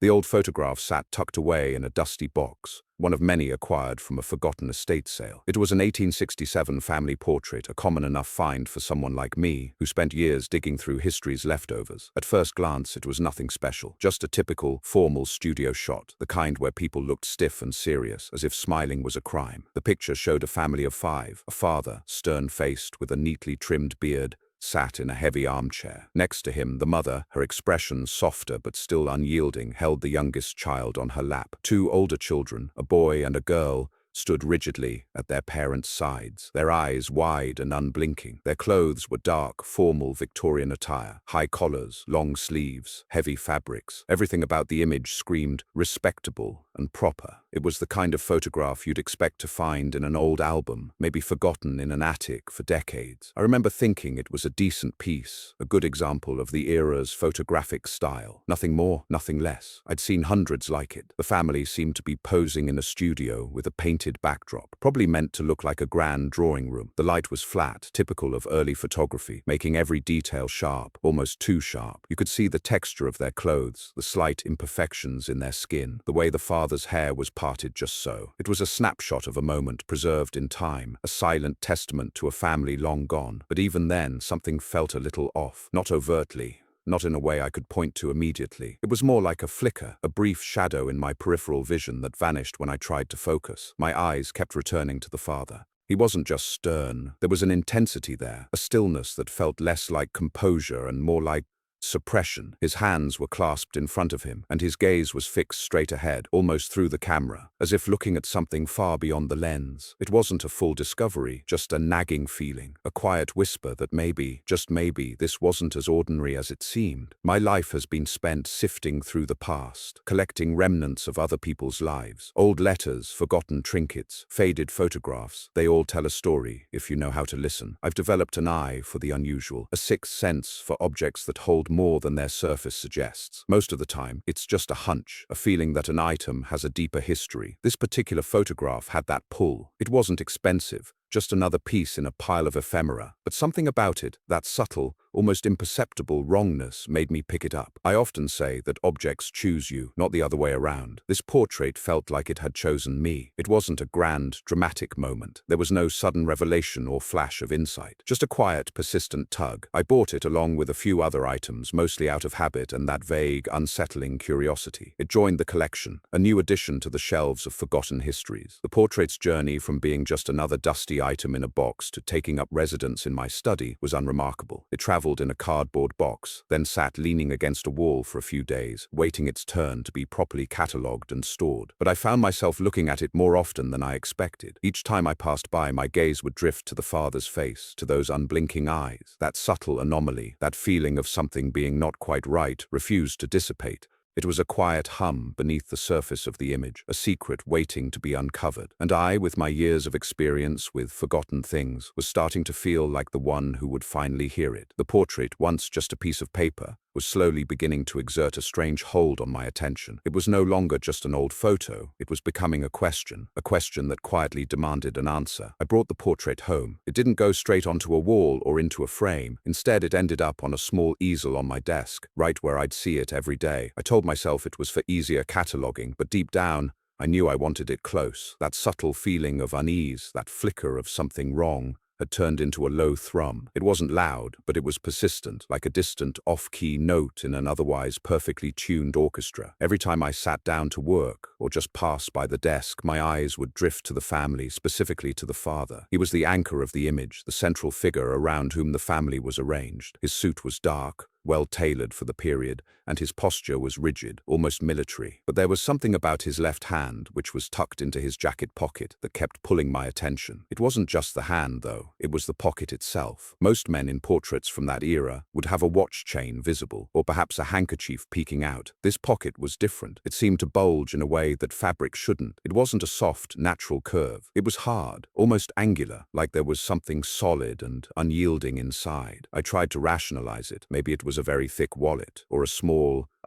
The old photograph sat tucked away in a dusty box, one of many acquired from a forgotten estate sale. It was an 1867 family portrait, a common enough find for someone like me, who spent years digging through history's leftovers. At first glance, it was nothing special, just a typical, formal studio shot, the kind where people looked stiff and serious, as if smiling was a crime. The picture showed a family of five. A father, stern-faced with a neatly trimmed beard, sat in a heavy armchair. Next to him, the mother, her expression softer but still unyielding, held the youngest child on her lap. Two older children, a boy and a girl, stood rigidly at their parents' sides, their eyes wide and unblinking. Their clothes were dark, formal Victorian attire, high collars, long sleeves, heavy fabrics. Everything about the image screamed respectable and proper. It was the kind of photograph you'd expect to find in an old album, maybe forgotten in an attic for decades. I remember thinking it was a decent piece, a good example of the era's photographic style. Nothing more, nothing less. I'd seen hundreds like it. The family seemed to be posing in a studio with a painted backdrop, probably meant to look like a grand drawing room. The light was flat, typical of early photography, making every detail sharp, almost too sharp. You could see the texture of their clothes, the slight imperfections in their skin, the way the father's hair was parted just so. It was a snapshot of a moment preserved in time, a silent testament to a family long gone. But even then, something felt a little off, not overtly, not in a way I could point to immediately. It was more like a flicker, a brief shadow in my peripheral vision that vanished when I tried to focus. My eyes kept returning to the father. He wasn't just stern. There was an intensity there, a stillness that felt less like composure and more like suppression. His hands were clasped in front of him, and his gaze was fixed straight ahead, almost through the camera, as if looking at something far beyond the lens. It wasn't a full discovery, just a nagging feeling, a quiet whisper that maybe, just maybe, this wasn't as ordinary as it seemed. My life has been spent sifting through the past, collecting remnants of other people's lives. Old letters, forgotten trinkets, faded photographs. They all tell a story, if you know how to listen. I've developed an eye for the unusual, a sixth sense for objects that hold more than their surface suggests. Most of the time, it's just a hunch, a feeling that an item has a deeper history. This particular photograph had that pull. It wasn't expensive, just another piece in a pile of ephemera. But something about it, that subtle, almost imperceptible wrongness, made me pick it up. I often say that objects choose you, not the other way around. This portrait felt like it had chosen me. It wasn't a grand, dramatic moment. There was no sudden revelation or flash of insight. Just a quiet, persistent tug. I bought it along with a few other items, mostly out of habit and that vague, unsettling curiosity. It joined the collection, a new addition to the shelves of forgotten histories. The portrait's journey from being just another dusty item in a box to taking up residence in my study was unremarkable. It traveled in a cardboard box, then sat leaning against a wall for a few days, waiting its turn to be properly catalogued and stored. But I found myself looking at it more often than I expected. Each time I passed by, my gaze would drift to the father's face, to those unblinking eyes. That subtle anomaly, that feeling of something being not quite right, refused to dissipate. It was a quiet hum beneath the surface of the image, a secret waiting to be uncovered. And I, with my years of experience with forgotten things, was starting to feel like the one who would finally hear it. The portrait, once just a piece of paper, was slowly beginning to exert a strange hold on my attention. It was no longer just an old photo. It was becoming a question that quietly demanded an answer. I brought the portrait home. It didn't go straight onto a wall or into a frame. Instead, it ended up on a small easel on my desk, right where I'd see it every day. I told myself it was for easier cataloging, but deep down, I knew I wanted it close. That subtle feeling of unease, that flicker of something wrong, had turned into a low thrum. It wasn't loud, but it was persistent, like a distant, off-key note in an otherwise perfectly tuned orchestra. Every time I sat down to work, or just passed by the desk, my eyes would drift to the family, specifically to the father. He was the anchor of the image, the central figure around whom the family was arranged. His suit was dark, well-tailored for the period, and his posture was rigid, almost military. But there was something about his left hand, which was tucked into his jacket pocket, that kept pulling my attention. It wasn't just the hand, though. It was the pocket itself. Most men in portraits from that era would have a watch chain visible, or perhaps a handkerchief peeking out. This pocket was different. It seemed to bulge in a way that fabric shouldn't. It wasn't a soft, natural curve. It was hard, almost angular, like there was something solid and unyielding inside. I tried to rationalize it. Maybe it was a very thick wallet, or a small,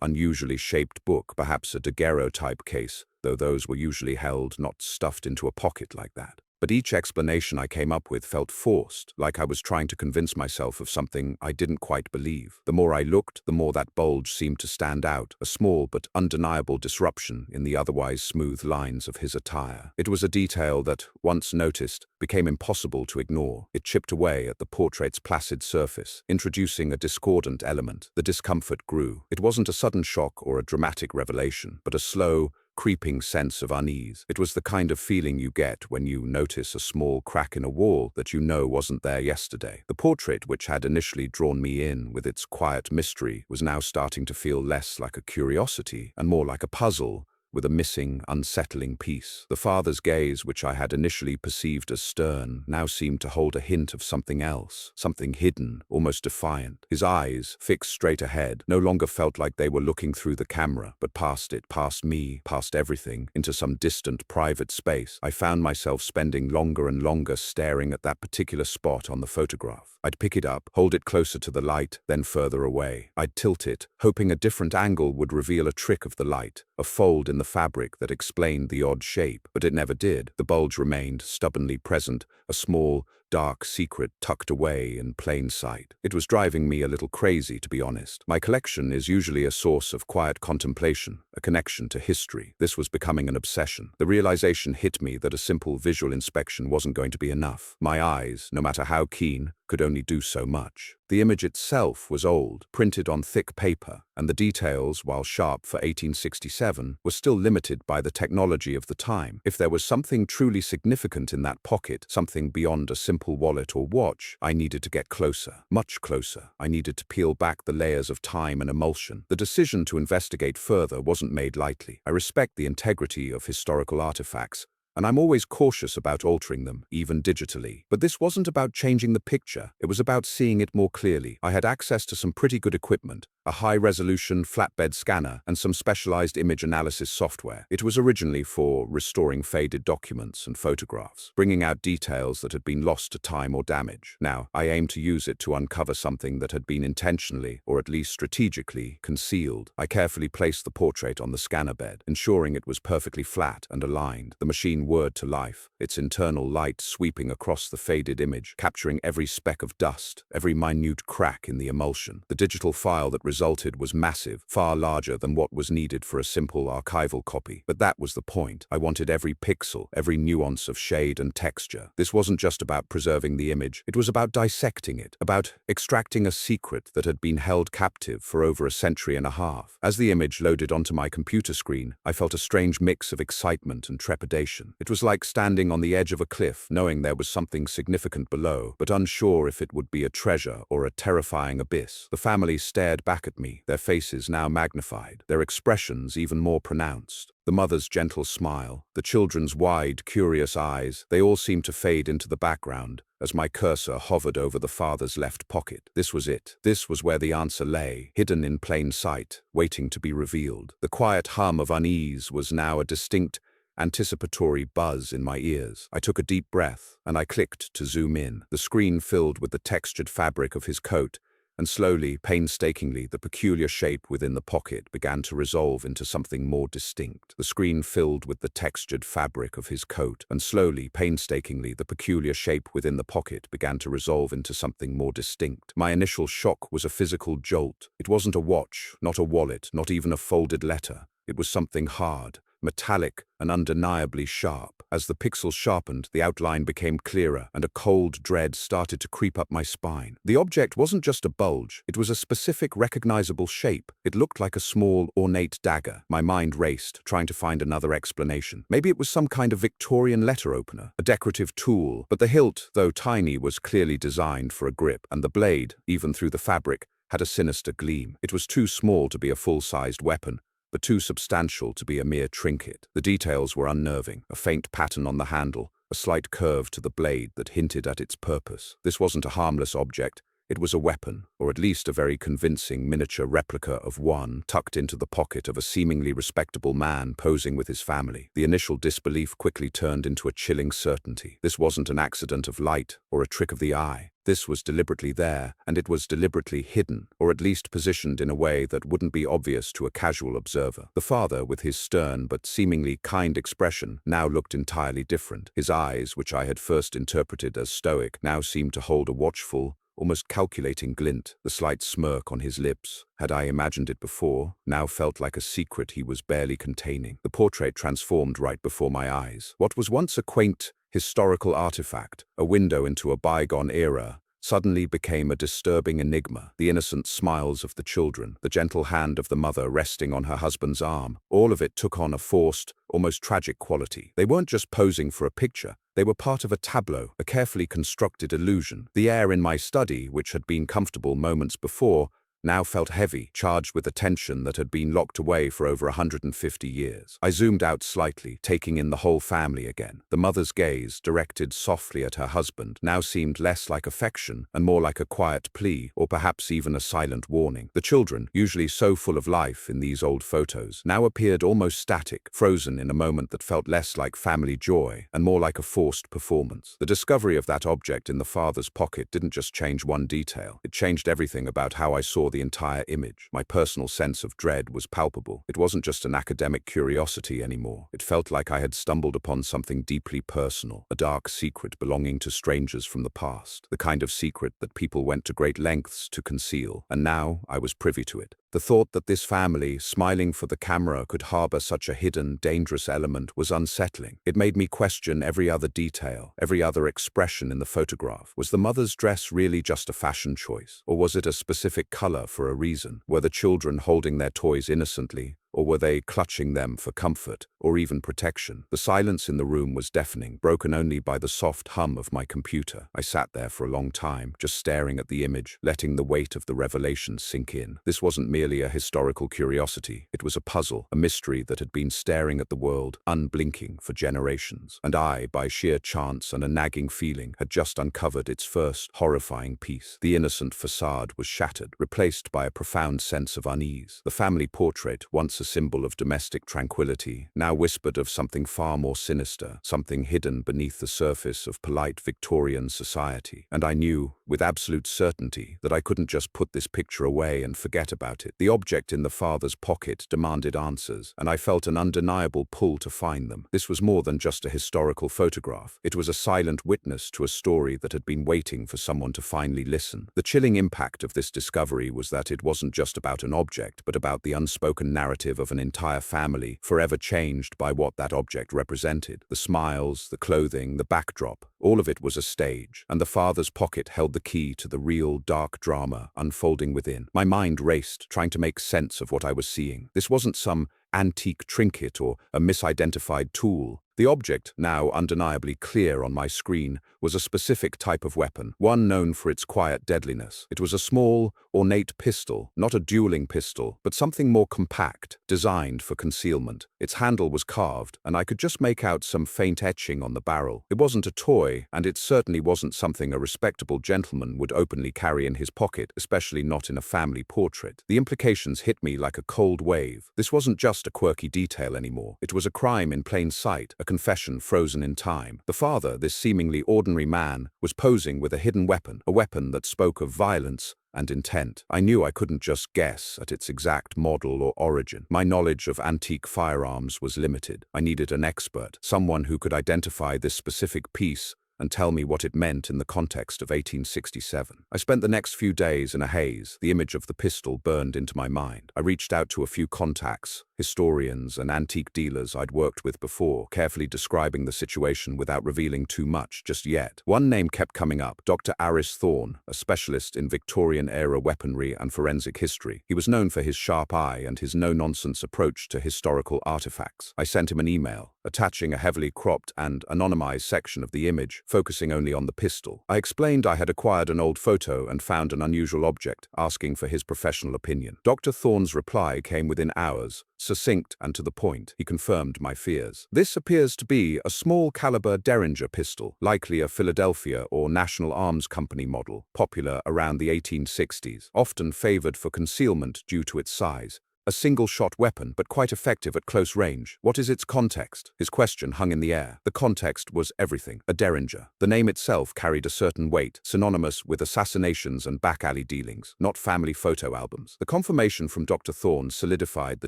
unusually shaped book, perhaps a daguerreotype case, though those were usually held, not stuffed into a pocket like that. But each explanation I came up with felt forced, like I was trying to convince myself of something I didn't quite believe. The more I looked, the more that bulge seemed to stand out, a small but undeniable disruption in the otherwise smooth lines of his attire. It was a detail that, once noticed, became impossible to ignore. It chipped away at the portrait's placid surface, introducing a discordant element. The discomfort grew. It wasn't a sudden shock or a dramatic revelation, but a slow, creeping sense of unease. It was the kind of feeling you get when you notice a small crack in a wall that you know wasn't there yesterday. The portrait, which had initially drawn me in with its quiet mystery, was now starting to feel less like a curiosity and more like a puzzle, with a missing, unsettling piece. The father's gaze, which I had initially perceived as stern, now seemed to hold a hint of something else, something hidden, almost defiant. His eyes, fixed straight ahead, no longer felt like they were looking through the camera, but past it, past me, past everything, into some distant, private space. I found myself spending longer and longer staring at that particular spot on the photograph. I'd pick it up, hold it closer to the light, then further away. I'd tilt it, hoping a different angle would reveal a trick of the light, a fold in the fabric that explained the odd shape, but it never did. The bulge remained stubbornly present, a small, dark secret tucked away in plain sight. It was driving me a little crazy, to be honest. My collection is usually a source of quiet contemplation, a connection to history. This was becoming an obsession. The realization hit me that a simple visual inspection wasn't going to be enough. My eyes, no matter how keen, could only do so much. The image itself was old, printed on thick paper, and the details, while sharp for 1867, were still limited by the technology of the time. If there was something truly significant in that pocket, something beyond a simple wallet or watch, I needed to get closer, much closer. I needed to peel back the layers of time and emulsion. The decision to investigate further wasn't made lightly. I respect the integrity of historical artifacts, and I'm always cautious about altering them, even digitally. But this wasn't about changing the picture, it was about seeing it more clearly. I had access to some pretty good equipment, a high-resolution flatbed scanner, and some specialized image analysis software. It was originally for restoring faded documents and photographs, bringing out details that had been lost to time or damage. Now, I aimed to use it to uncover something that had been intentionally, or at least strategically, concealed. I carefully placed the portrait on the scanner bed, ensuring it was perfectly flat and aligned. The machine whirred to life, its internal light sweeping across the faded image, capturing every speck of dust, every minute crack in the emulsion. The digital file that resulted was massive, far larger than what was needed for a simple archival copy. But that was the point. I wanted every pixel, every nuance of shade and texture. This wasn't just about preserving the image, it was about dissecting it, about extracting a secret that had been held captive for over a century and a half. As the image loaded onto my computer screen, I felt a strange mix of excitement and trepidation. It was like standing on the edge of a cliff, knowing there was something significant below, but unsure if it would be a treasure or a terrifying abyss. The family stared back at me, their faces now magnified, their expressions even more pronounced. The mother's gentle smile, the children's wide, curious eyes, they all seemed to fade into the background as my cursor hovered over the father's left pocket. This was it. This was where the answer lay, hidden in plain sight, waiting to be revealed. The quiet hum of unease was now a distinct, anticipatory buzz in my ears. I took a deep breath, and I clicked to zoom in. The screen filled with the textured fabric of his coat, and slowly, painstakingly, the peculiar shape within the pocket began to resolve into something more distinct. The screen filled with the textured fabric of his coat, and slowly, painstakingly, the peculiar shape within the pocket began to resolve into something more distinct. My initial shock was a physical jolt. It wasn't a watch, not a wallet, not even a folded letter. It was something hard, metallic and undeniably sharp. As the pixels sharpened, the outline became clearer, and a cold dread started to creep up my spine. The object wasn't just a bulge, it was a specific, recognizable shape. It looked like a small, ornate dagger. My mind raced, trying to find another explanation. Maybe it was some kind of Victorian letter opener, a decorative tool, but the hilt, though tiny, was clearly designed for a grip, and the blade, even through the fabric, had a sinister gleam. It was too small to be a full-sized weapon, but too substantial to be a mere trinket. The details were unnerving, a faint pattern on the handle, a slight curve to the blade that hinted at its purpose. This wasn't a harmless object, It was a weapon, or at least a very convincing miniature replica of one, tucked into the pocket of a seemingly respectable man posing with his family. The initial disbelief quickly turned into a chilling certainty. This wasn't an accident of light or a trick of the eye. This was deliberately there, and it was deliberately hidden, or at least positioned in a way that wouldn't be obvious to a casual observer. The father, with his stern but seemingly kind expression, now looked entirely different. His eyes, which I had first interpreted as stoic, now seemed to hold a watchful, almost calculating glint. The slight smirk on his lips, had I imagined it before, now felt like a secret he was barely containing. The portrait transformed right before my eyes. What was once a quaint, historical artifact, a window into a bygone era, suddenly became a disturbing enigma. The innocent smiles of the children, the gentle hand of the mother resting on her husband's arm, all of it took on a forced, almost tragic quality. They weren't just posing for a picture. They were part of a tableau, a carefully constructed illusion. The air in my study, which had been comfortable moments before, now felt heavy, charged with a tension that had been locked away for over 150 years. I zoomed out slightly, taking in the whole family again. The mother's gaze, directed softly at her husband, now seemed less like affection and more like a quiet plea, or perhaps even a silent warning. The children, usually so full of life in these old photos, now appeared almost static, frozen in a moment that felt less like family joy and more like a forced performance. The discovery of that object in the father's pocket didn't just change one detail. It changed everything about how I saw the entire image. My personal sense of dread was palpable. It wasn't just an academic curiosity anymore. It felt like I had stumbled upon something deeply personal, a dark secret belonging to strangers from the past, the kind of secret that people went to great lengths to conceal, and now I was privy to it. The thought that this family, smiling for the camera, could harbor such a hidden, dangerous element was unsettling. It made me question every other detail, every other expression in the photograph. Was the mother's dress really just a fashion choice? Or was it a specific color for a reason? Were the children holding their toys innocently? Or were they clutching them for comfort, or even protection? The silence in the room was deafening, broken only by the soft hum of my computer. I sat there for a long time, just staring at the image, letting the weight of the revelation sink in. This wasn't merely a historical curiosity. It was a puzzle, a mystery that had been staring at the world, unblinking, for generations. And I, by sheer chance and a nagging feeling, had just uncovered its first horrifying piece. The innocent facade was shattered, replaced by a profound sense of unease. The family portrait, once a symbol of domestic tranquility, now whispered of something far more sinister, something hidden beneath the surface of polite Victorian society. And I knew, with absolute certainty, that I couldn't just put this picture away and forget about it. The object in the father's pocket demanded answers, and I felt an undeniable pull to find them. This was more than just a historical photograph. It was a silent witness to a story that had been waiting for someone to finally listen. The chilling impact of this discovery was that it wasn't just about an object, but about the unspoken narrative of an entire family, forever changed by what that object represented. The smiles, the clothing, the backdrop, all of it was a stage, and the father's pocket held the key to the real dark drama unfolding within. My mind raced, trying to make sense of what I was seeing. This wasn't some antique trinket or a misidentified tool. The object, now undeniably clear on my screen, was a specific type of weapon, one known for its quiet deadliness. It was a small, ornate pistol, not a dueling pistol, but something more compact, designed for concealment. Its handle was carved, and I could just make out some faint etching on the barrel. It wasn't a toy, and it certainly wasn't something a respectable gentleman would openly carry in his pocket, especially not in a family portrait. The implications hit me like a cold wave. This wasn't just a quirky detail anymore. It was a crime in plain sight, a confession frozen in time. The father, this seemingly ordinary man, was posing with a hidden weapon, a weapon that spoke of violence and intent. I knew I couldn't just guess at its exact model or origin. My knowledge of antique firearms was limited. I needed an expert, someone who could identify this specific piece and tell me what it meant in the context of 1867. I spent the next few days in a haze. The image of the pistol burned into my mind. I reached out to a few contacts, historians and antique dealers I'd worked with before, carefully describing the situation without revealing too much just yet. One name kept coming up, Dr. Aris Thorne, a specialist in Victorian-era weaponry and forensic history. He was known for his sharp eye and his no-nonsense approach to historical artifacts. I sent him an email, attaching a heavily cropped and anonymized section of the image, focusing only on the pistol. I explained I had acquired an old photo and found an unusual object, asking for his professional opinion. Dr. Thorne's reply came within hours, succinct and to the point. He confirmed my fears. This appears to be a small-caliber Derringer pistol, likely a Philadelphia or National Arms Company model, popular around the 1860s, often favored for concealment due to its size. A single-shot weapon, but quite effective at close range. What is its context? His question hung in the air. The context was everything. A Derringer. The name itself carried a certain weight, synonymous with assassinations and back-alley dealings, not family photo albums. The confirmation from Dr. Thorne solidified the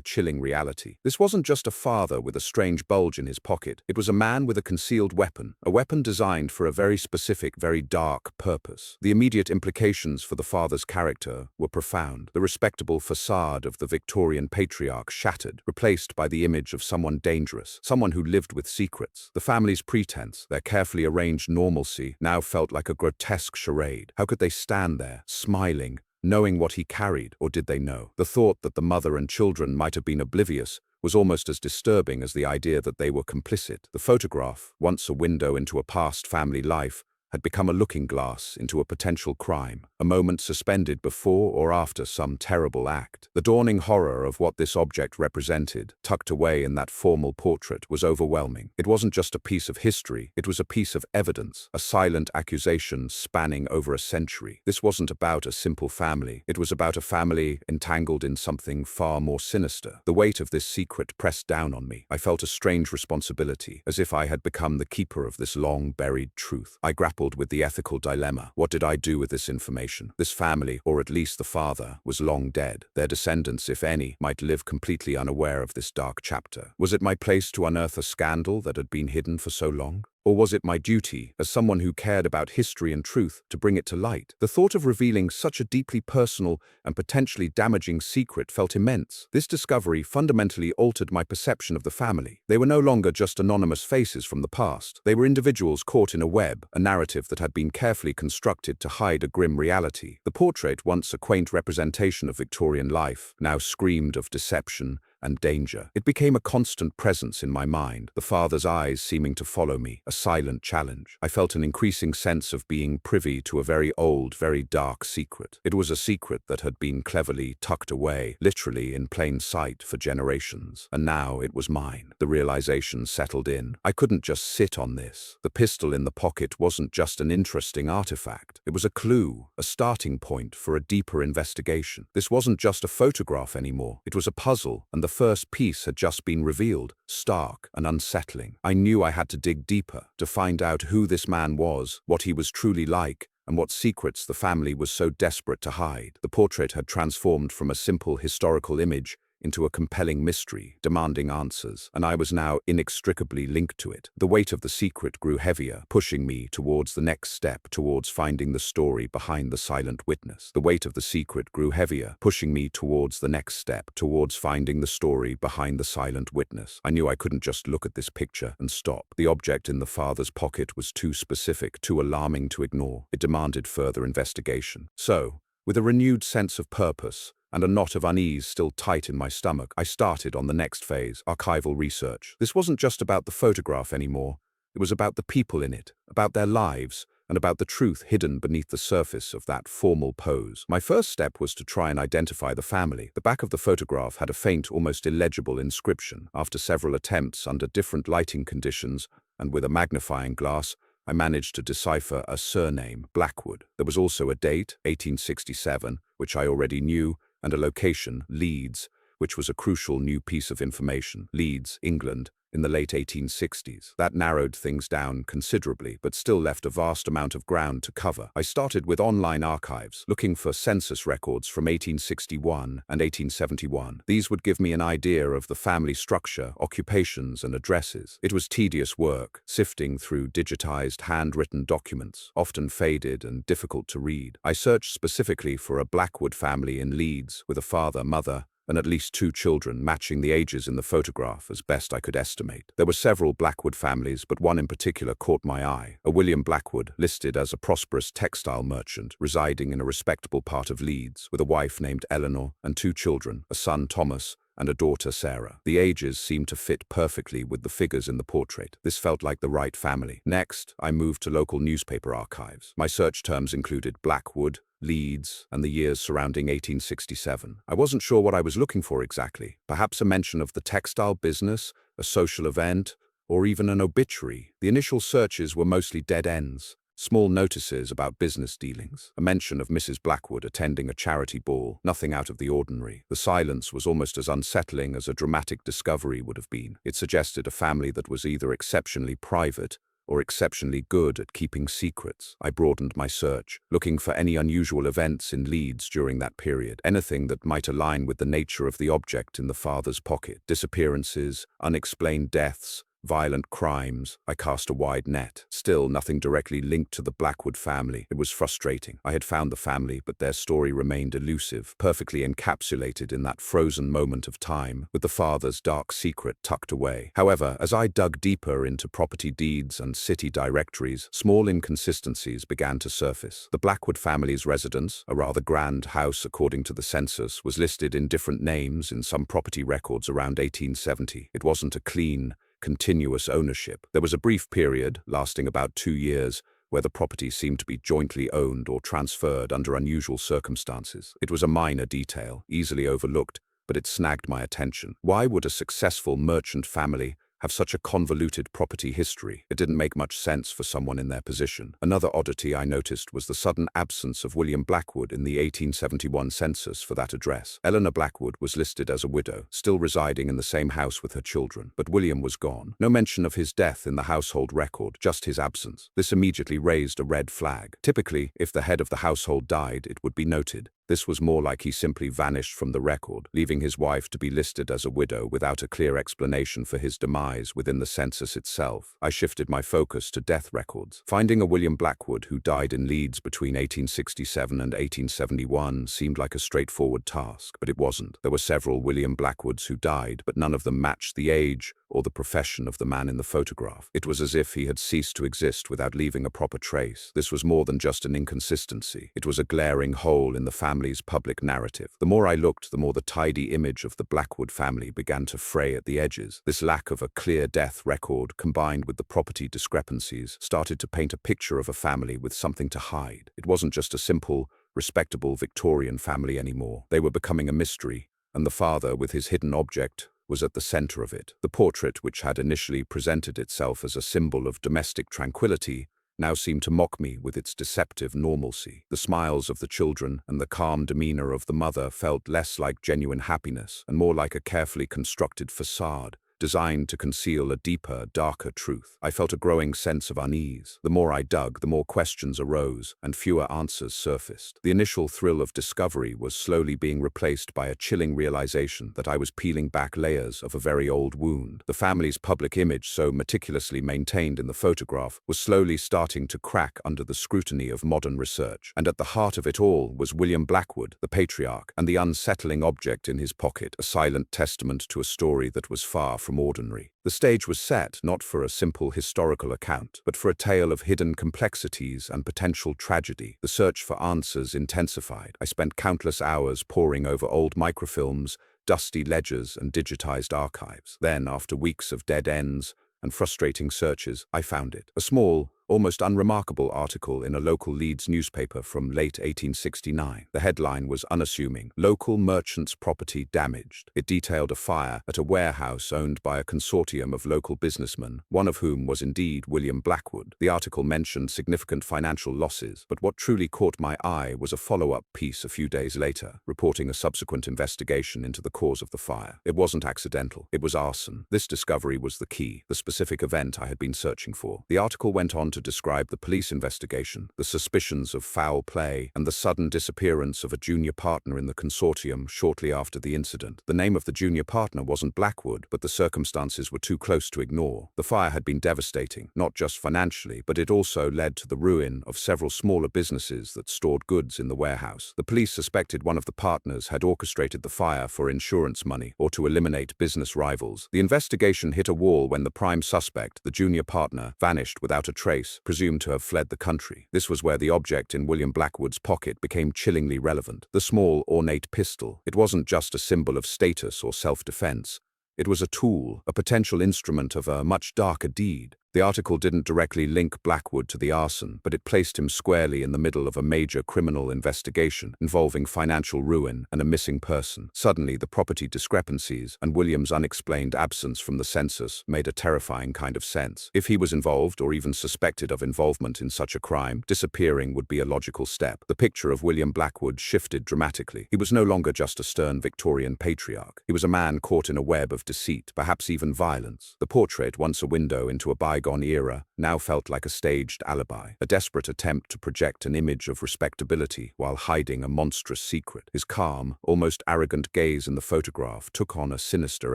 chilling reality. This wasn't just a father with a strange bulge in his pocket. It was a man with a concealed weapon, a weapon designed for a very specific, very dark purpose. The immediate implications for the father's character were profound. The respectable facade of the Victorian patriarch shattered, replaced by the image of someone dangerous, someone who lived with secrets. The family's pretense, their carefully arranged normalcy, now felt like a grotesque charade. How could they stand there, smiling, knowing what he carried, or did they know? The thought that the mother and children might have been oblivious was almost as disturbing as the idea that they were complicit. The photograph, once a window into a past family life, had become a looking glass into a potential crime, a moment suspended before or after some terrible act. The dawning horror of what this object represented, tucked away in that formal portrait, was overwhelming. It wasn't just a piece of history, it was a piece of evidence, a silent accusation spanning over a century. This wasn't about a simple family, it was about a family entangled in something far more sinister. The weight of this secret pressed down on me. I felt a strange responsibility, as if I had become the keeper of this long-buried truth. I grappled with the ethical dilemma. What did I do with this information? This family, or at least the father, was long dead. Their descendants, if any, might live completely unaware of this dark chapter. Was it my place to unearth a scandal that had been hidden for so long? Or was it my duty, as someone who cared about history and truth, to bring it to light? The thought of revealing such a deeply personal and potentially damaging secret felt immense. This discovery fundamentally altered my perception of the family. They were no longer just anonymous faces from the past. They were individuals caught in a web, a narrative that had been carefully constructed to hide a grim reality. The portrait, once a quaint representation of Victorian life, now screamed of deception and danger. It became a constant presence in my mind, the father's eyes seeming to follow me, a silent challenge. I felt an increasing sense of being privy to a very old, very dark secret. It was a secret that had been cleverly tucked away, literally in plain sight for generations. And now it was mine. The realization settled in. I couldn't just sit on this. The pistol in the pocket wasn't just an interesting artifact. It was a clue, a starting point for a deeper investigation. This wasn't just a photograph anymore. It was a puzzle, and the first piece had just been revealed, stark and unsettling. I knew I had to dig deeper, to find out who this man was, what he was truly like, and what secrets the family was so desperate to hide. The portrait had transformed from a simple historical image into a compelling mystery, demanding answers, and I was now inextricably linked to it. The weight of the secret grew heavier, pushing me towards the next step, towards finding the story behind the silent witness. The weight of the secret grew heavier, pushing me towards the next step, towards finding the story behind the silent witness. I knew I couldn't just look at this picture and stop. The object in the father's pocket was too specific, too alarming to ignore. It demanded further investigation. So, with a renewed sense of purpose, and a knot of unease still tight in my stomach, I started on the next phase, archival research. This wasn't just about the photograph anymore. It was about the people in it, about their lives, and about the truth hidden beneath the surface of that formal pose. My first step was to try and identify the family. The back of the photograph had a faint, almost illegible inscription. After several attempts under different lighting conditions and with a magnifying glass, I managed to decipher a surname, Blackwood. There was also a date, 1867, which I already knew, and a location, Leeds, which was a crucial new piece of information. Leeds, England, in the late 1860s. That narrowed things down considerably, but still left a vast amount of ground to cover. I started with online archives, looking for census records from 1861 and 1871. These would give me an idea of the family structure, occupations, and addresses. It was tedious work, sifting through digitized, handwritten documents, often faded and difficult to read. I searched specifically for a Blackwood family in Leeds, with a father, mother, and at least 2 children, matching the ages in the photograph as best I could estimate. There were several Blackwood families, but one in particular caught my eye. A William Blackwood, listed as a prosperous textile merchant, residing in a respectable part of Leeds, with a wife named Eleanor and 2 children, a son Thomas and a daughter, Sarah. The ages seemed to fit perfectly with the figures in the portrait. This felt like the right family. Next, I moved to local newspaper archives. My search terms included Blackwood, Leeds, and the years surrounding 1867. I wasn't sure what I was looking for exactly. Perhaps a mention of the textile business, a social event, or even an obituary. The initial searches were mostly dead ends. Small notices about business dealings, a mention of Mrs. Blackwood attending a charity ball, nothing out of the ordinary. The silence was almost as unsettling as a dramatic discovery would have been. It suggested a family that was either exceptionally private or exceptionally good at keeping secrets. I broadened my search, looking for any unusual events in Leeds during that period, anything that might align with the nature of the object in the father's pocket. Disappearances, unexplained deaths, violent crimes. I cast a wide net. Still, nothing directly linked to the Blackwood family. It was frustrating. I had found the family, but their story remained elusive, perfectly encapsulated in that frozen moment of time, with the father's dark secret tucked away. However, as I dug deeper into property deeds and city directories, small inconsistencies began to surface. The Blackwood family's residence, a rather grand house according to the census, was listed in different names in some property records around 1870. It wasn't a clean, continuous ownership. There was a brief period, lasting about 2 years, where the property seemed to be jointly owned or transferred under unusual circumstances. It was a minor detail, easily overlooked, but it snagged my attention. Why would a successful merchant family have such a convoluted property history? It didn't make much sense for someone in their position. Another oddity I noticed was the sudden absence of William Blackwood in the 1871 census for that address. Eleanor Blackwood was listed as a widow, still residing in the same house with her children, but William was gone. No mention of his death in the household record, just his absence. This immediately raised a red flag. Typically, if the head of the household died, it would be noted. This was more like he simply vanished from the record, leaving his wife to be listed as a widow without a clear explanation for his demise within the census itself. I shifted my focus to death records. Finding a William Blackwood who died in Leeds between 1867 and 1871 seemed like a straightforward task, but it wasn't. There were several William Blackwoods who died, but none of them matched the age or the profession of the man in the photograph. It was as if he had ceased to exist without leaving a proper trace. This was more than just an inconsistency. It was a glaring hole in the family's public narrative. The more I looked, the more the tidy image of the Blackwood family began to fray at the edges. This lack of a clear death record, combined with the property discrepancies, started to paint a picture of a family with something to hide. It wasn't just a simple, respectable Victorian family anymore. They were becoming a mystery, and the father, with his hidden object, was at the center of it. The portrait, which had initially presented itself as a symbol of domestic tranquility, now seemed to mock me with its deceptive normalcy. The smiles of the children and the calm demeanor of the mother felt less like genuine happiness and more like a carefully constructed facade, designed to conceal a deeper, darker truth. I felt a growing sense of unease. The more I dug, the more questions arose, and fewer answers surfaced. The initial thrill of discovery was slowly being replaced by a chilling realization that I was peeling back layers of a very old wound. The family's public image, so meticulously maintained in the photograph, was slowly starting to crack under the scrutiny of modern research. And at the heart of it all was William Blackwood, the patriarch, and the unsettling object in his pocket, a silent testament to a story that was far from ordinary. The stage was set not for a simple historical account, but for a tale of hidden complexities and potential tragedy. The search for answers intensified. I spent countless hours poring over old microfilms, dusty ledgers, and digitized archives. Then, after weeks of dead ends and frustrating searches, I found it. A small, almost unremarkable article in a local Leeds newspaper from late 1869. The headline was unassuming: "Local Merchant's Property Damaged." It detailed a fire at a warehouse owned by a consortium of local businessmen, one of whom was indeed William Blackwood. The article mentioned significant financial losses, but what truly caught my eye was a follow-up piece a few days later, reporting a subsequent investigation into the cause of the fire. It wasn't accidental. It was arson. This discovery was the key, the specific event I had been searching for. The article went on to describe the police investigation, the suspicions of foul play, and the sudden disappearance of a junior partner in the consortium shortly after the incident. The name of the junior partner wasn't Blackwood, but the circumstances were too close to ignore. The fire had been devastating, not just financially, but it also led to the ruin of several smaller businesses that stored goods in the warehouse. The police suspected one of the partners had orchestrated the fire for insurance money or to eliminate business rivals. The investigation hit a wall when the prime suspect, the junior partner, vanished without a trace, police, presumed to have fled the country. This was where the object in William Blackwood's pocket became chillingly relevant. The small, ornate pistol. It wasn't just a symbol of status or self-defense. It was a tool, a potential instrument of a much darker deed. The article didn't directly link Blackwood to the arson, but it placed him squarely in the middle of a major criminal investigation involving financial ruin and a missing person. Suddenly, the property discrepancies and William's unexplained absence from the census made a terrifying kind of sense. If he was involved or even suspected of involvement in such a crime, disappearing would be a logical step. The picture of William Blackwood shifted dramatically. He was no longer just a stern Victorian patriarch. He was a man caught in a web of deceit, perhaps even violence. The portrait, once a window into a bygone era, now felt like a staged alibi, a desperate attempt to project an image of respectability while hiding a monstrous secret. His calm, almost arrogant gaze in the photograph took on a sinister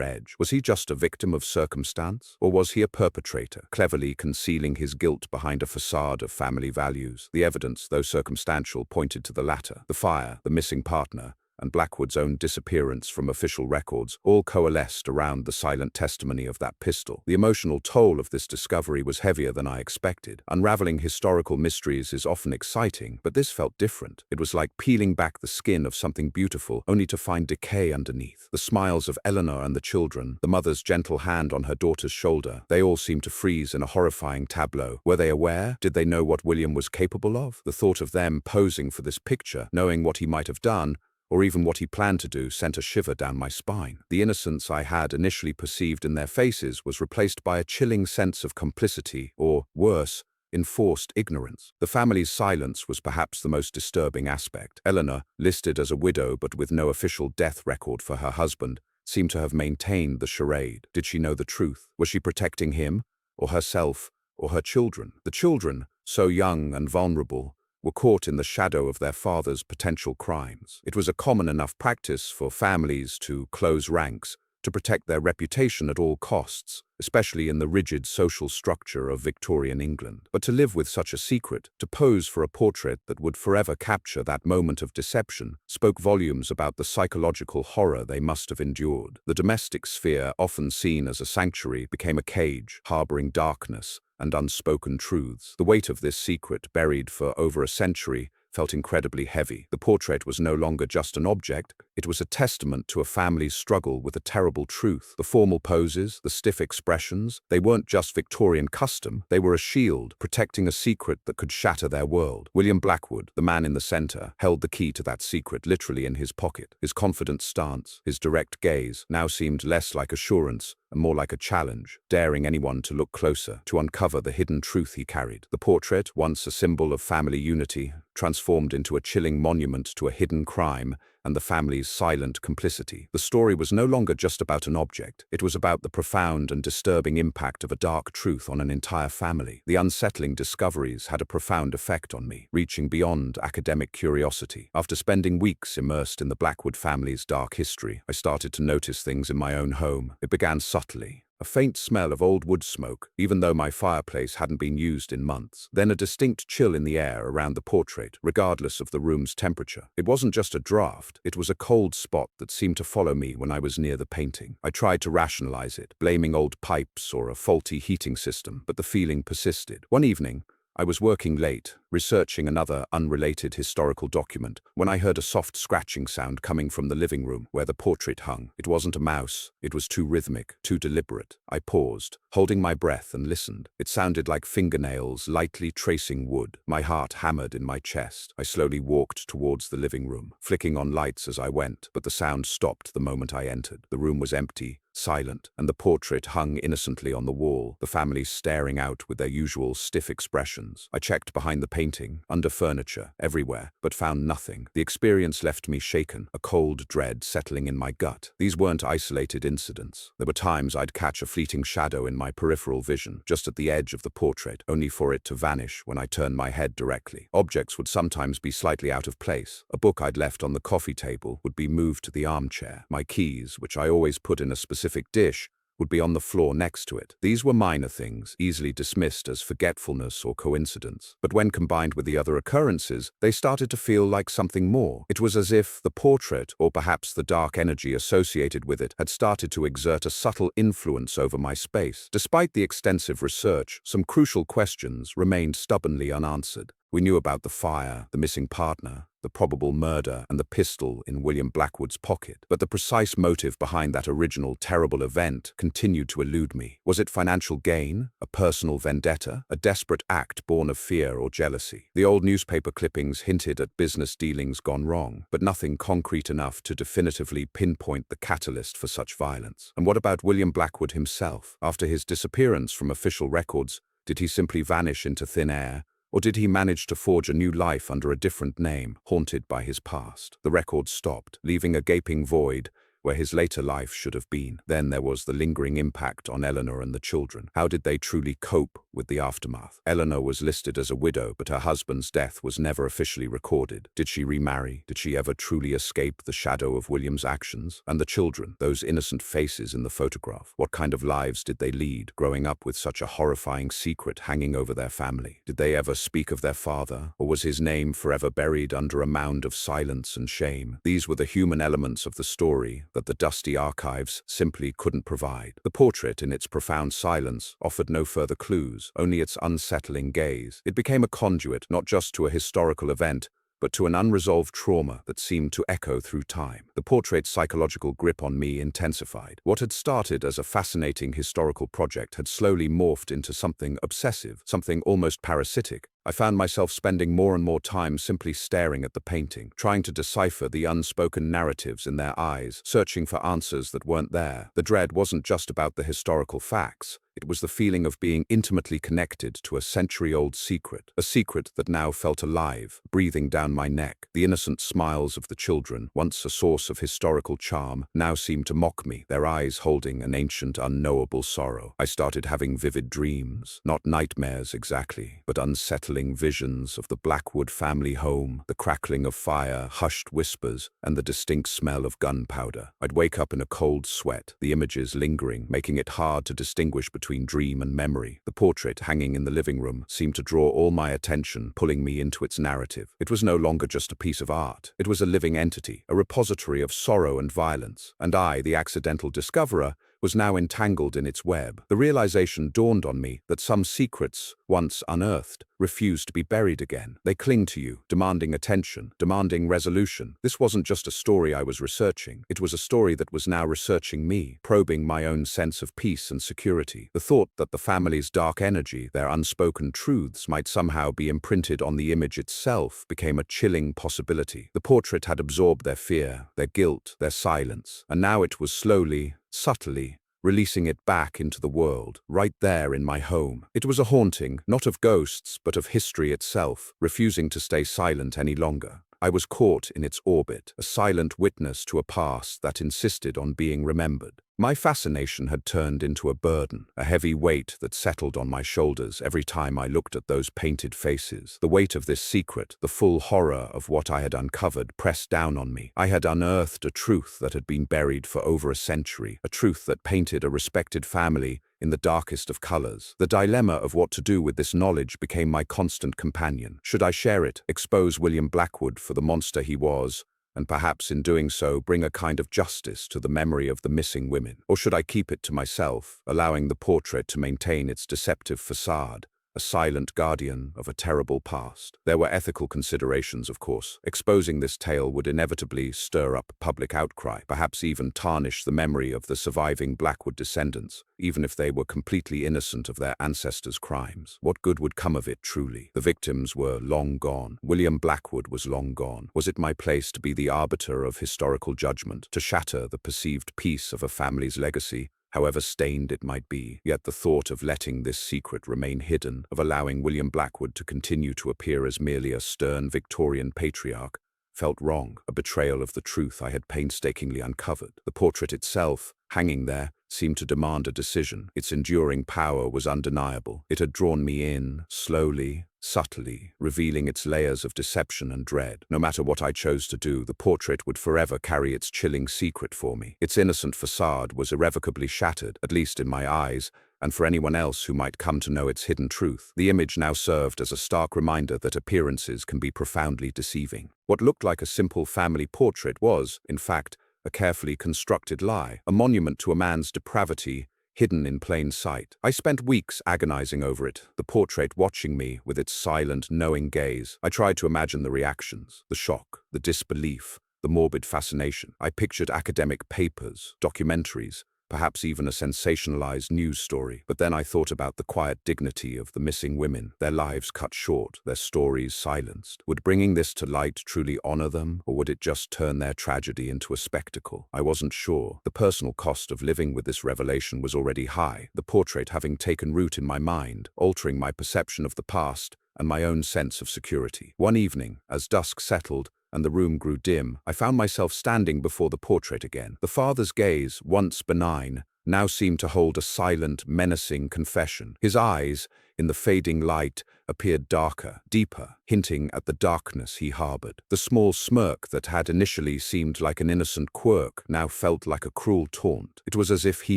edge. Was he just a victim of circumstance? Or was he a perpetrator, cleverly concealing his guilt behind a facade of family values? The evidence, though circumstantial, pointed to the latter. The fire, the missing partner, and Blackwood's own disappearance from official records all coalesced around the silent testimony of that pistol. The emotional toll of this discovery was heavier than I expected. Unraveling historical mysteries is often exciting, but this felt different. It was like peeling back the skin of something beautiful, only to find decay underneath. The smiles of Eleanor and the children, the mother's gentle hand on her daughter's shoulder, they all seemed to freeze in a horrifying tableau. Were they aware? Did they know what William was capable of? The thought of them posing for this picture, knowing what he might have done, or even what he planned to do, sent a shiver down my spine. The innocence I had initially perceived in their faces was replaced by a chilling sense of complicity, or, worse, enforced ignorance. The family's silence was perhaps the most disturbing aspect. Eleanor, listed as a widow but with no official death record for her husband, seemed to have maintained the charade. Did she know the truth? Was she protecting him, or herself, or her children? The children, so young and vulnerable, were caught in the shadow of their father's potential crimes. It was a common enough practice for families to close ranks, to protect their reputation at all costs, especially in the rigid social structure of Victorian England. But to live with such a secret, to pose for a portrait that would forever capture that moment of deception, spoke volumes about the psychological horror they must have endured. The domestic sphere, often seen as a sanctuary, became a cage, harboring darkness and unspoken truths. The weight of this secret, buried for over a century, felt incredibly heavy. The portrait was no longer just an object, it was a testament to a family's struggle with a terrible truth. The formal poses, the stiff expressions, they weren't just Victorian custom, they were a shield, protecting a secret that could shatter their world. William Blackwood, the man in the center, held the key to that secret literally in his pocket. His confident stance, his direct gaze, now seemed less like assurance and more like a challenge, daring anyone to look closer, to uncover the hidden truth he carried. The portrait, once a symbol of family unity, transformed into a chilling monument to a hidden crime and the family's silent complicity. The story was no longer just about an object. It was about the profound and disturbing impact of a dark truth on an entire family. The unsettling discoveries had a profound effect on me, reaching beyond academic curiosity. After spending weeks immersed in the Blackwood family's dark history, I started to notice things in my own home. It began subtly. A faint smell of old wood smoke, even though my fireplace hadn't been used in months. Then a distinct chill in the air around the portrait, regardless of the room's temperature. It wasn't just a draft, it was a cold spot that seemed to follow me when I was near the painting. I tried to rationalize it, blaming old pipes or a faulty heating system, but the feeling persisted. One evening, I was working late, researching another unrelated historical document, when I heard a soft scratching sound coming from the living room where the portrait hung. It wasn't a mouse. It was too rhythmic, too deliberate. I paused, holding my breath, and listened. It sounded like fingernails lightly tracing wood. My heart hammered in my chest. I slowly walked towards the living room, flicking on lights as I went, but the sound stopped the moment I entered. The room was empty, silent, and the portrait hung innocently on the wall, the family staring out with their usual stiff expressions. I checked behind the painting, under furniture, everywhere, but found nothing. The experience left me shaken, a cold dread settling in my gut. These weren't isolated incidents. There were times I'd catch a fleeting shadow in my peripheral vision, just at the edge of the portrait, only for it to vanish when I turned my head directly. Objects would sometimes be slightly out of place. A book I'd left on the coffee table would be moved to the armchair. My keys, which I always put in a specific dish, would be on the floor next to it. These were minor things, easily dismissed as forgetfulness or coincidence. But when combined with the other occurrences, they started to feel like something more. It was as if the portrait, or perhaps the dark energy associated with it, had started to exert a subtle influence over my space. Despite the extensive research, some crucial questions remained stubbornly unanswered. We knew about the fire, the missing partner, the probable murder, and the pistol in William Blackwood's pocket. But the precise motive behind that original terrible event continued to elude me. Was it financial gain, a personal vendetta, a desperate act born of fear or jealousy? The old newspaper clippings hinted at business dealings gone wrong, but nothing concrete enough to definitively pinpoint the catalyst for such violence. And what about William Blackwood himself? After his disappearance from official records, did he simply vanish into thin air? Or did he manage to forge a new life under a different name, haunted by his past? The record stopped, leaving a gaping void where his later life should have been. Then there was the lingering impact on Eleanor and the children. How did they truly cope with the aftermath? Eleanor was listed as a widow, but her husband's death was never officially recorded. Did she remarry? Did she ever truly escape the shadow of William's actions? And the children, those innocent faces in the photograph, what kind of lives did they lead, growing up with such a horrifying secret hanging over their family? Did they ever speak of their father, or was his name forever buried under a mound of silence and shame? These were the human elements of the story that the dusty archives simply couldn't provide. The portrait, in its profound silence, offered no further clues, only its unsettling gaze. It became a conduit not just to a historical event, but to an unresolved trauma that seemed to echo through time. The portrait's psychological grip on me intensified. What had started as a fascinating historical project had slowly morphed into something obsessive, something almost parasitic. I found myself spending more and more time simply staring at the painting, trying to decipher the unspoken narratives in their eyes, searching for answers that weren't there. The dread wasn't just about the historical facts. It was the feeling of being intimately connected to a century-old secret, a secret that now felt alive, breathing down my neck. The innocent smiles of the children, once a source of historical charm, now seemed to mock me, their eyes holding an ancient, unknowable sorrow. I started having vivid dreams, not nightmares exactly, but unsettling visions of the Blackwood family home, the crackling of fire, hushed whispers, and the distinct smell of gunpowder. I'd wake up in a cold sweat, the images lingering, making it hard to distinguish between dream and memory. The portrait hanging in the living room seemed to draw all my attention, pulling me into its narrative. It was no longer just a piece of art. It was a living entity, a repository of sorrow and violence, and I, the accidental discoverer, was now entangled in its web. The realization dawned on me that some secrets, once unearthed, refuse to be buried again. They cling to you, demanding attention, demanding resolution. This wasn't just a story I was researching. It was a story that was now researching me, probing my own sense of peace and security. The thought that the family's dark energy, their unspoken truths, might somehow be imprinted on the image itself became a chilling possibility. The portrait had absorbed their fear, their guilt, their silence, and now it was slowly, subtly, releasing it back into the world, right there in my home. It was a haunting, not of ghosts, but of history itself, refusing to stay silent any longer. I was caught in its orbit, a silent witness to a past that insisted on being remembered. My fascination had turned into a burden, a heavy weight that settled on my shoulders every time I looked at those painted faces. The weight of this secret, the full horror of what I had uncovered, pressed down on me. I had unearthed a truth that had been buried for over a century, a truth that painted a respected family in the darkest of colors. The dilemma of what to do with this knowledge became my constant companion. Should I share it, expose William Blackwood for the monster he was, and perhaps in doing so bring a kind of justice to the memory of the missing women? Or should I keep it to myself, allowing the portrait to maintain its deceptive facade, a silent guardian of a terrible past? There were ethical considerations, of course. Exposing this tale would inevitably stir up public outcry, perhaps even tarnish the memory of the surviving Blackwood descendants, even if they were completely innocent of their ancestors' crimes. What good would come of it, truly? The victims were long gone. William Blackwood was long gone. Was it my place to be the arbiter of historical judgment, to shatter the perceived peace of a family's legacy, however stained it might be? Yet the thought of letting this secret remain hidden, of allowing William Blackwood to continue to appear as merely a stern Victorian patriarch, felt wrong, a betrayal of the truth I had painstakingly uncovered. The portrait itself, hanging there, seemed to demand a decision. Its enduring power was undeniable. It had drawn me in, slowly, subtly, revealing its layers of deception and dread. No matter what I chose to do, the portrait would forever carry its chilling secret for me. Its innocent facade was irrevocably shattered, at least in my eyes, and for anyone else who might come to know its hidden truth. The image now served as a stark reminder that appearances can be profoundly deceiving. What looked like a simple family portrait was, in fact, a carefully constructed lie, a monument to a man's depravity hidden in plain sight. I spent weeks agonizing over it, the portrait watching me with its silent, knowing gaze. I tried to imagine the reactions, the shock, the disbelief, the morbid fascination. I pictured academic papers, documentaries, perhaps even a sensationalized news story. But then I thought about the quiet dignity of the missing women, their lives cut short, their stories silenced. Would bringing this to light truly honor them, or would it just turn their tragedy into a spectacle? I wasn't sure. The personal cost of living with this revelation was already high, the portrait having taken root in my mind, altering my perception of the past and my own sense of security. One evening, as dusk settled, and the room grew dim, I found myself standing before the portrait again. The father's gaze, once benign, now seemed to hold a silent, menacing confession. His eyes, in the fading light, appeared darker, deeper, hinting at the darkness he harbored. The small smirk that had initially seemed like an innocent quirk now felt like a cruel taunt. It was as if he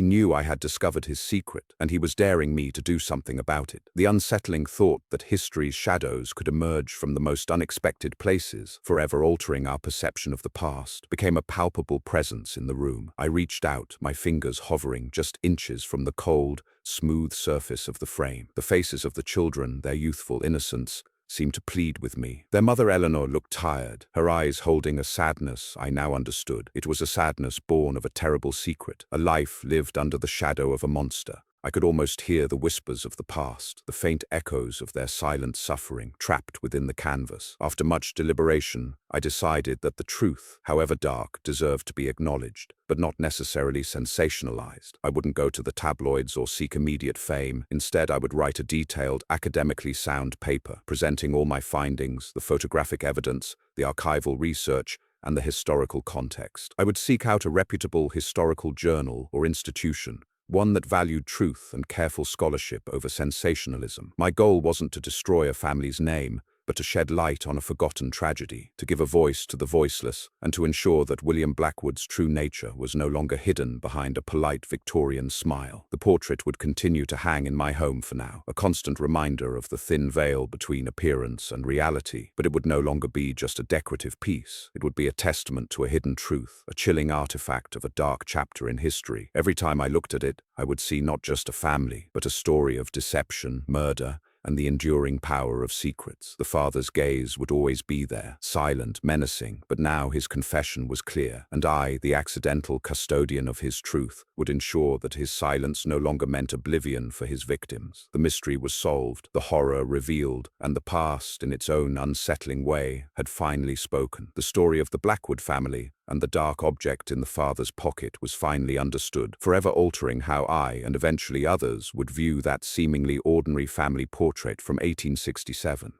knew I had discovered his secret, and he was daring me to do something about it. The unsettling thought that history's shadows could emerge from the most unexpected places, forever altering our perception of the past, became a palpable presence in the room. I reached out, my fingers hovering just inches from the cold, smooth surface of the frame. The faces of the children, their youthful innocence, seemed to plead with me. Their mother Eleanor looked tired, her eyes holding a sadness I now understood. It was a sadness born of a terrible secret, a life lived under the shadow of a monster. I could almost hear the whispers of the past, the faint echoes of their silent suffering, trapped within the canvas. After much deliberation, I decided that the truth, however dark, deserved to be acknowledged, but not necessarily sensationalized. I wouldn't go to the tabloids or seek immediate fame. Instead, I would write a detailed, academically sound paper, presenting all my findings, the photographic evidence, the archival research, and the historical context. I would seek out a reputable historical journal or institution, one that valued truth and careful scholarship over sensationalism. My goal wasn't to destroy a family's name, but to shed light on a forgotten tragedy, to give a voice to the voiceless, and to ensure that William Blackwood's true nature was no longer hidden behind a polite Victorian smile. The portrait would continue to hang in my home for now, a constant reminder of the thin veil between appearance and reality, but it would no longer be just a decorative piece. It would be a testament to a hidden truth, a chilling artifact of a dark chapter in history. Every time I looked at it, I would see not just a family, but a story of deception, murder, and the enduring power of secrets. The father's gaze would always be there, silent, menacing, but now his confession was clear, and I, the accidental custodian of his truth, would ensure that his silence no longer meant oblivion for his victims. The mystery was solved, the horror revealed, and the past, in its own unsettling way, had finally spoken. The story of the Blackwood family and the dark object in the father's pocket was finally understood, forever altering how I, and eventually others, would view that seemingly ordinary family portrait from 1867.